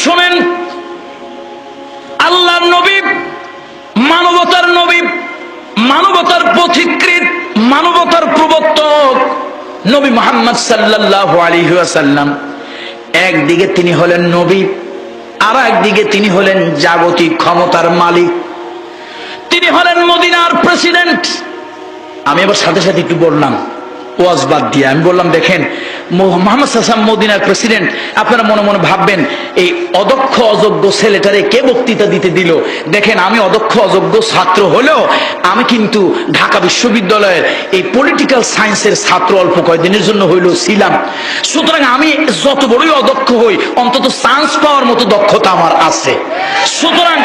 শোনেন, আল্লাহর নবী, মানবতার নবী, মানবতার পথিকৃৎ, মানবতার প্রবর্তক নবী মুহাম্মদ সাল্লাল্লাহু আলাইহি ওয়াসাল্লাম, একদিকে তিনি হলেন নবী, আর একদিকে তিনি হলেন জাগতিক ক্ষমতার মালিক, তিনি হলেন মদিনার প্রেসিডেন্ট। আমি এবার সাথে সাথে একটু বললাম, ওয়াজ বাদ দিয়ে আমি বললাম, দেখেন মুহাম্মদ সাল্লাল্লাহু মদিনার প্রেসিডেন্ট, আপনারা মনে মনে ভাববেন এই অদক্ষ অযোগ্য ছেলেটারে কে বক্তৃতা দিতে দিল। দেখেন, আমি অদক্ষ অযোগ্য ছাত্র হলেও আমি কিন্তু ঢাকা বিশ্ববিদ্যালয়ের এই পলিটিক্যাল সায়েন্সের ছাত্র অল্প কয়েকদিনের জন্য হইলেও ছিলাম। সুতরাং আমি যত বড়ই অদক্ষ হই, অন্তত চান্স পাওয়ার মতো দক্ষতা আমার আছে। সুতরাং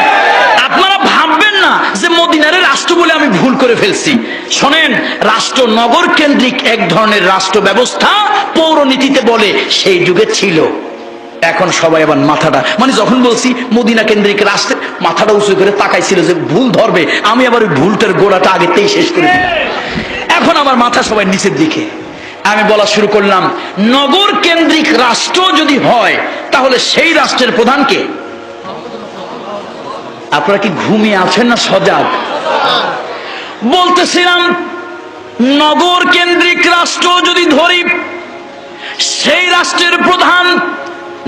আপনারা ভাববেন না যে মদিনার রাষ্ট্র বলে আমি ভুল করে ফেলছি। শোনেন, রাষ্ট্র নগর কেন্দ্রিক এক ধরনের রাষ্ট্র ব্যবস্থা পৌরনীতিতে বলে সেই যুগে ছিল। এখন সবাই আবার মাথাটা, মানে যখন বলছি মদিনা কেন্দ্রিক রাষ্ট্রের, মাথাটা উঁচু করে তাকাইছিল যে ভুল ধরবে, আমি আবার ওই ভুলটার গোড়াটা আগেতেই শেষ করে দিলাম। এখন আমার মাথা সবাই নিচের দিকে। আমি বলা শুরু করলাম, নগর কেন্দ্রিক রাষ্ট্র যদি হয় তাহলে সেই রাষ্ট্রের প্রধান কে? আপনারা কি ঘুমিয়ে আছেন না সজাগ? বলতেছিলাম, নগর কেন্দ্রিক রাষ্ট্র যদি ধরি, সেই রাষ্ট্রের প্রধান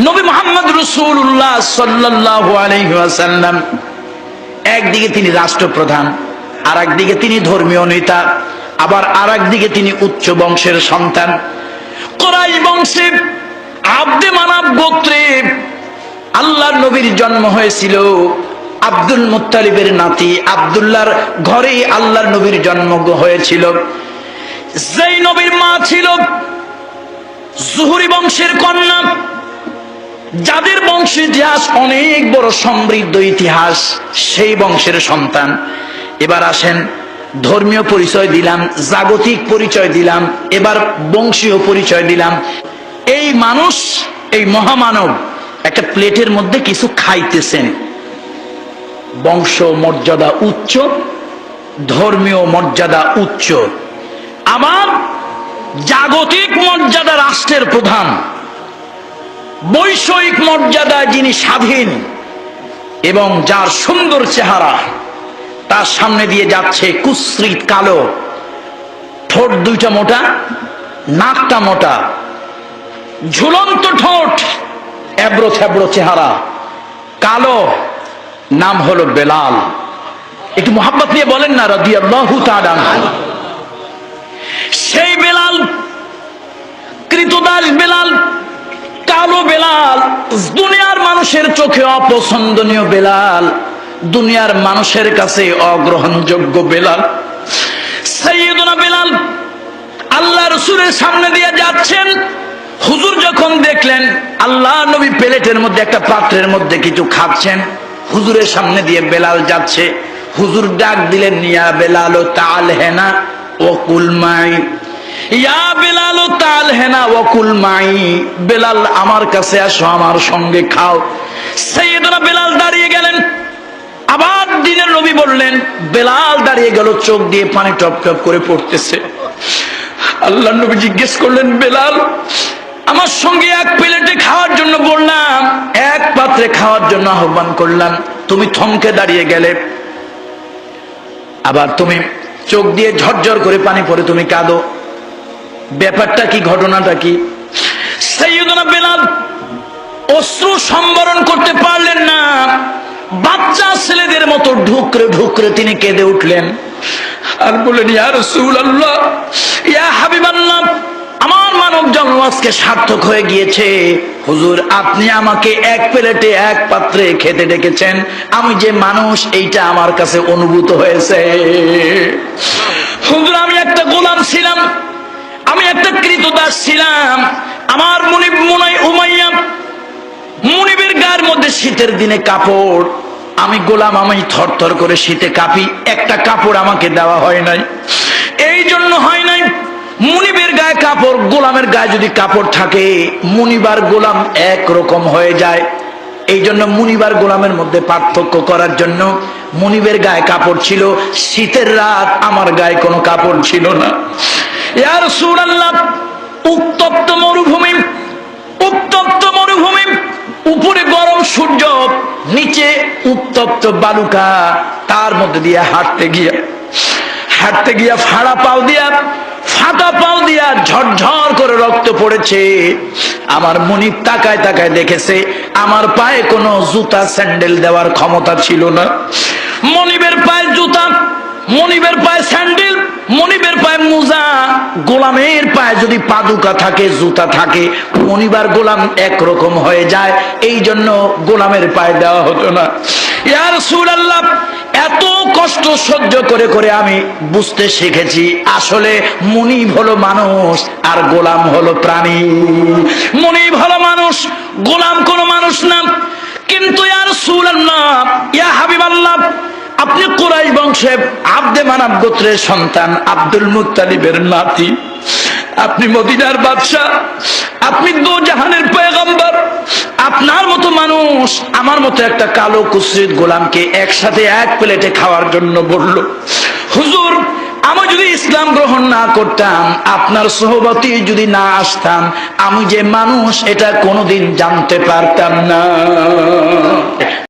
নবী মুহাম্মদ রাসূলুল্লাহ সাল্লাল্লাহু আলাইহি ওয়াসাল্লাম। একদিকে তিনি রাষ্ট্রপ্রধান, আর একদিকে তিনি ধর্মীয় নেতা, আবার আর একদিকে তিনি উচ্চ বংশের সন্তান। কুরাইশ বংশে আব্দে মানাব গোত্রে আল্লাহর নবীর জন্ম হয়েছিল। আব্দুল মুত্তালিবের নাতি আব্দুল্লাহর ঘরেই আল্লাহর নবীর জন্ম হয়েছিল। যেই নবীর মা ছিল জুহরি বংশের কন্যা, যাদের বংশের ইতিহাস অনেক বড় সমৃদ্ধ ইতিহাস, সেই বংশের সন্তান। এবার আসেন, ধর্মীয় পরিচয় দিলাম, জাগতিক পরিচয় দিলাম, এবার বংশীয় পরিচয় দিলাম। এই মানুষ, এই মহামানব একটা প্লেটের মধ্যে কিছু খাইতেছেন। বংশ মর্যাদা উচ্চ, ধর্মীয় মর্যাদা উচ্চ, আবার জাগতিক মর্যাদা রাষ্ট্রের প্রধান, বৈষয়িক মর্যাদায় যিনি স্বাধীন এবং যার সুন্দর চেহারা, তার সামনে দিয়ে যাচ্ছে কুৎসিত কালো, ঠোঁট দুইটা মোটা, নাকটা মোটা, ঝুলন্ত ঠোঁট, এবড়ো থেবড়ো চেহারা, কালো, নাম হলো বেলাল। একটু মোহাব্বত নিয়ে বলেন না রাদিয়াল্লাহু তাআলা আনহু। সেই বেলাল, কৃতদাস বেলাল, কালো বেলাল, দুনিয়ার মানুষের চোখে অপছন্দনীয় বেলাল, দুনিয়ার মানুষের কাছে অগ্রহণযোগ্য বেলাল। সাইয়্যিদুনা বেলাল আল্লাহ রাসূলের সামনে দিয়ে যাচ্ছেন। হুজুর যখন দেখলেন আল্লাহ নবী প্লেটের মধ্যে, একটা পাত্রের মধ্যে কিছু খাচ্ছেন, হুজুরের সামনে দিয়ে বেলাল যাচ্ছে, হুজুর ডাক দিলেন, ইয়া বেলাল তাআল হেনা ওয়া কুল মাই, ইয়া বেলাল তাআল হেনা ওয়া কুল মাই, বেলাল আমার কাছে আসো, আমার সঙ্গে খাও। সাইয়্যিদুনা বেলাল দাঁড়িয়ে গেলেন। আবার দিনের নবী বললেন, বেলাল দাঁড়িয়ে গেল, চোখ দিয়ে পানি টপ টপ করে পড়তেছে। আল্লাহর নবী জিজ্ঞেস করলেন, বেলাল আমার সঙ্গে এক প্লেটে খাওয়ার জন্য বললাম, এক পাত্রে খাওয়ার জন্য আহ্বান করলাম, তুমি থমকে দাঁড়িয়ে গেলে, আবার তুমি চোখ দিয়ে ঝরঝর করে পানি পড়ে তুমি কাঁদো, ব্যাপারটা কি, ঘটনাটা কি? সাইয়্যিদুনা বেলাল অশ্রু সম্বরণ করতে পারলেন না, বাচ্চা ছেলেদের মতো ঢুকরে ঢুকরে তিনি কেঁদে উঠলেন আর বললেন, ইয়া রাসূলুল্লাহ, ইয়া হাবিবাল্লাহ, আমার মানব জন্ম আজকে সার্থক হয়ে গিয়েছে। হুজুর, আপনি আমাকে এক প্লেটে এক পাত্রে খেতে ডেকেছেন, আমি যে মানুষ এইটা আমার কাছে অনুভূত হয়েছে। হুজুর, আমি একটা গোলাম ছিলাম, আমি একটা কৃতদাস ছিলাম। আমার মুনিব মুনাই উমাইয়া, মুনিবের গায়ের মধ্যে শীতের দিনে কাপড়, আমি গোলাম, আমি থরথর করে শীতে কাঁপি, একটা কাপড় আমাকে দেওয়া হয় নাই। এই জন্য হয় নাই, মুনিবের গায়ে কাপড়, গোলামের গায়ে যদি কাপড় থাকে, মুনিবার গোলাম এক রকম হয়ে যায়। এই জন্য মুনিবার গোলামের মধ্যে পার্থক্য করার জন্য মুনিবের গায়ে কাপড় ছিল, শীতের রাত আমার গায়ে কোনো কাপড় ছিল না। ইয়া রাসূলুল্লাহ, উত্তপ্ত মরুভূমি, উত্তপ্ত মরুভূমি, উপরে গরম সূর্য, নিচে উত্তপ্ত বালুকা, তার মধ্যে দিয়ে হাঁটতে গিয়া ফাটা পাও দিয়া ঝরঝর করে রক্ত পড়েছে। আমার মনিব তাকায় তাকায় দেখেছে আমার পায়ে কোনো জুতা স্যান্ডেল দেওয়ার ক্ষমতা ছিল না। মনিবের পায়ে জুতা, মনিবের পায়ে স্যান্ডেল, মনিবের পায়ে মোজা। গোলামের পায়ে যদি পাদুকা থাকে, জুতা থাকে, মনিবার গোলাম একরকম হয়ে যায়, এই জন্য গোলামের পায়ে দেওয়া হতো না। ইয়া রাসূলুল্লাহ, এত কষ্ট সহ্য করে করে আমি বুঝতে শিখেছি আসলে মনিব হলো মানুষ আর গোলাম হলো প্রাণী। মনিব হলো মানুষ, গোলাম কোনো মানুষ না। কিন্তু ইয়া রাসূলুল্লাহ, ইয়া হাবিবাল্লাহ, আপনি কুরাইশ বংশে আব্দে মানাব গোত্রের সন্তান, আব্দুল মুত্তালিবের নাতি, আপনি মদিনার বাদশা, আপনি দো জাহানের পয়গম্বর। আপনার মতো মানুষ আমার মতো একটা কালো কুৎসিত গোলামকে একসাথে এক প্লেটে খাওয়ার জন্য বলল, হুজুর আমি যদি ইসলাম গ্রহণ না করতাম, আপনার সোহবতে যদি না আসতাম, আমি যে মানুষ এটা কোনোদিন জানতে পারতাম না।